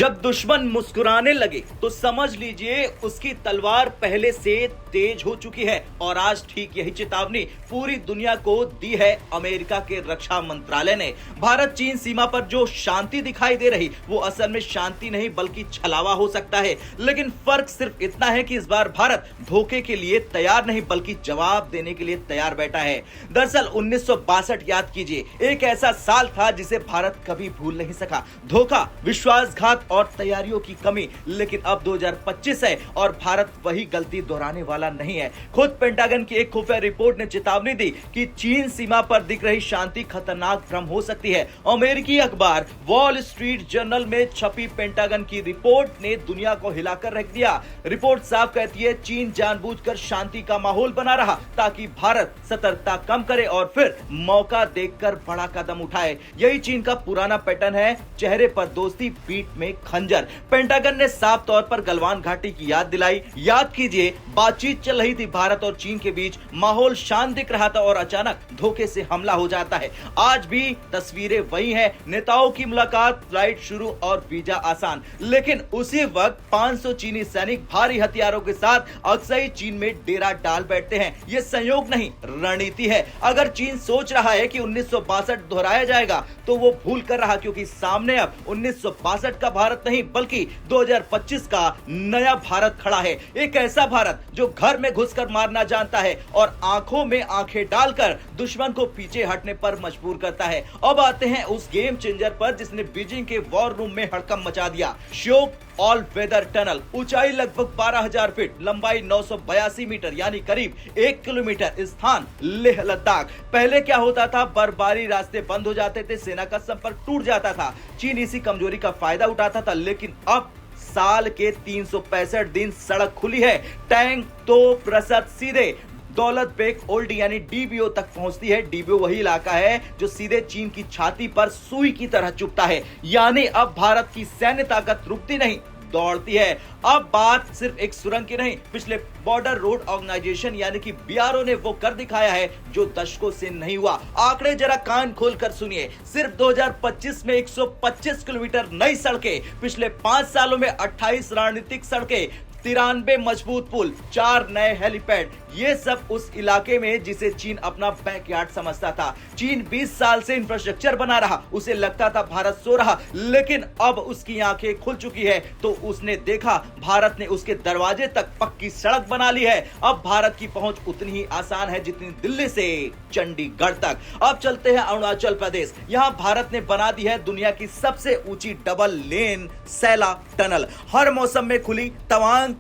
जब दुश्मन मुस्कुराने लगे तो समझ लीजिए उसकी तलवार पहले से तेज हो चुकी है। और आज ठीक यही चेतावनी पूरी दुनिया को दी है अमेरिका के रक्षा मंत्रालय ने। भारत चीन सीमा पर जो शांति दिखाई दे रही वो असल में शांति नहीं बल्कि छलावा हो सकता है। लेकिन फर्क सिर्फ इतना है कि इस बार भारत धोखे के लिए तैयार नहीं बल्कि जवाब देने के लिए तैयार बैठा है। दरअसल 1962 याद कीजिए, एक ऐसा साल था जिसे भारत कभी भूल नहीं सका। धोखा, विश्वासघात और तैयारियों की कमी। लेकिन अब 2025 है और भारत वही गलती दोहराने वाला नहीं है। खुद पेंटागन की एक खुफिया रिपोर्ट ने चेतावनी दी कि चीन सीमा पर दिख रही शांति खतरनाक भ्रम हो सकती है। अमेरिकी अखबार वॉल स्ट्रीट जर्नल में छपी पेंटागन की रिपोर्ट ने दुनिया को हिलाकर रख दिया। रिपोर्ट साफ कहती है चीन जानबूझकर शांति का माहौल बना रहा ताकि भारत सतर्कता कम करे और फिर मौका देखकर बड़ा कदम उठाए। यही चीन का पुराना पैटर्न है, चेहरे पर दोस्ती, पीठ में खंजर। पेंटागन ने साफ तौर पर गलवान घाटी की याद दिलाई। याद कीजिए, बातचीत चल रही थी भारत और चीन के बीच, माहौल शांत दिख रहा था और अचानक धोखे से हमला हो जाता है। आज भी तस्वीरें वही हैं, नेताओं की मुलाकात, फ्लाइट शुरू और वीजा आसान। लेकिन उसी वक्त 500 चीनी सैनिक भारी हथियारों के साथ अक्सई चीन में डेरा डाल बैठते हैं। ये संयोग नहीं, रणनीति है। अगर चीन सोच रहा है कि 1962 दोहराया जाएगा तो वो भूल कर रहा, क्योंकि सामने अब 1962 का भारत नहीं बल्कि 2025 का नया भारत खड़ा है। एक ऐसा भारत जो घर में घुसकर मारना जानता है और आंखों में आंखें डालकर दुश्मन को पीछे हटने पर मजबूर करता है। अब आते हैं उस गेम चेंजर पर जिसने बीजिंग के वॉर रूम में हड़कंप मचा दिया। श्योक ऑल वेदर टनल, ऊंचाई लगभग 12,000 फीट, लंबाई 982 मीटर यानी करीब 1 किलोमीटर, स्थान लेह लद्दाख। पहले क्या होता था, बर्फबारी, रास्ते बंद हो जाते थे, सेना का संपर्क टूट जाता था। चीन इसी कमजोरी का फायदा उठाता था। लेकिन अब साल के 365 दिन सड़क खुली है। टैंक, तोप, रसद सीधे दौलत बेग ओल्डी यानी डीबीओ तक पहुंचती है। डीबीओ वही इलाका है जो सीधे चीन की छाती पर सुई की तरह चुभता है। यानी अब भारत की सैन्य ताकत रुकती नहीं, दौड़ती है। अब बात सिर्फ एक सुरंग की नहीं, पिछले बॉर्डर रोड ऑर्गेनाइजेशन यानी कि बीआरओ ने वो कर दिखाया है जो दशकों से नहीं हुआ। आंकड़े जरा कान खोलकर सुनिए। सिर्फ 2025 में 125 किलोमीटर नई सड़कें, पिछले 5 सालों में 28 रणनीतिक सड़कें, 93 मजबूत पुल, 4 नए हेलीपैड। ये सब उस इलाके में जिसे चीन अपना बैकयार्ड समझता था। चीन 20 साल से इंफ्रास्ट्रक्चर बना रहा, उसे लगता था भारत सो रहा। लेकिन अब उसकी आंखें खुल चुकी है तो उसने देखा भारत ने उसके दरवाजे तक पक्की सड़क बना ली है। अब भारत की पहुंच उतनी ही आसान है जितनी दिल्ली से चंडीगढ़ तक। अब चलते हैं अरुणाचल प्रदेश। यहां भारत ने बना दी है दुनिया की सबसे ऊंची डबल लेन सैला टनल। हर मौसम में खुली, तवांग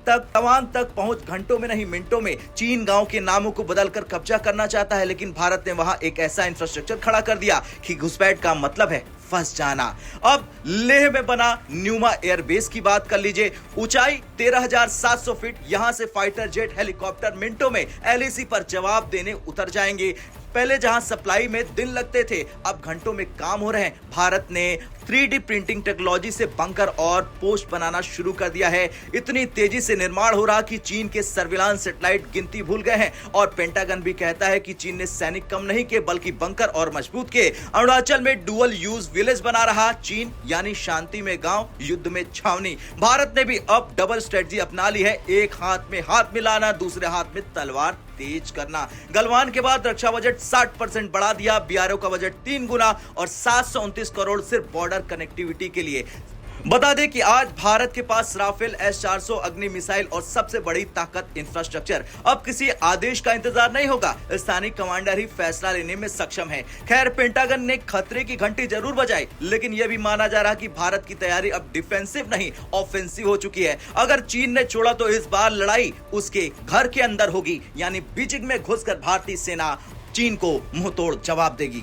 तक पहुंच घंटों में नहीं मिनटों में। चीन गांव के नामों को बदलकर कब्जा करना चाहता है, लेकिन भारत ने वहां एक ऐसा इंफ्रास्ट्रक्चर खड़ा कर दिया कि घुसपैठ का मतलब है फंस जाना। अब लेह में बना न्यूमा एयरबेस की बात कर लीजिए। ऊंचाई 13,700 फीट। यहां से फाइटर जेट, हेलीकॉप्टर मिनटों में एलएसी पर जवाब देने उतर जाएंगे। पहले जहां सप्लाई में दिन लगते थे, अब घंटों में काम हो रहे हैं। भारत ने 3D प्रिंटिंग टेक्नोलॉजी से बंकर और पोस्ट बनाना शुरू कर दिया है। इतनी तेजी से निर्माण हो रहा कि चीन के सर्विलांस सैटेलाइट गिनती भूल गए हैं। और पेंटागन भी कहता है कि चीन ने सैनिक कम नहीं किए बल्कि बंकर और मजबूत किए। अरुणाचल में डुअल यूज विलेज बना रहा चीन, यानी शांति में गांव, युद्ध में छावनी। भारत ने भी अब डबल स्ट्रेटजी अपना ली है। एक हाथ में हाथ मिलाना, दूसरे हाथ में तलवार तेज करना। गलवान के बाद रक्षा बजट 60% बढ़ा दिया। बीआरओ का बजट 3 गुना और 729 करोड़ सिर्फ बॉर्डर कनेक्टिविटी के लिए। बता दें कि आज भारत के पास राफेल S-400 अग्नि मिसाइल और सबसे बड़ी ताकत इंफ्रास्ट्रक्चर। अब किसी आदेश का इंतजार नहीं होगा, स्थानीय कमांडर ही फैसला लेने में सक्षम है। खैर, पेंटागन ने खतरे की घंटी जरूर बजाई, लेकिन यह भी माना जा रहा कि भारत की तैयारी अब डिफेंसिव नहीं ऑफेंसिव हो चुकी है। अगर चीन ने छोड़ा तो इस बार लड़ाई उसके घर के अंदर होगी, यानी बीजिंग में घुसकर भारतीय सेना चीन को मुंहतोड़ जवाब देगी।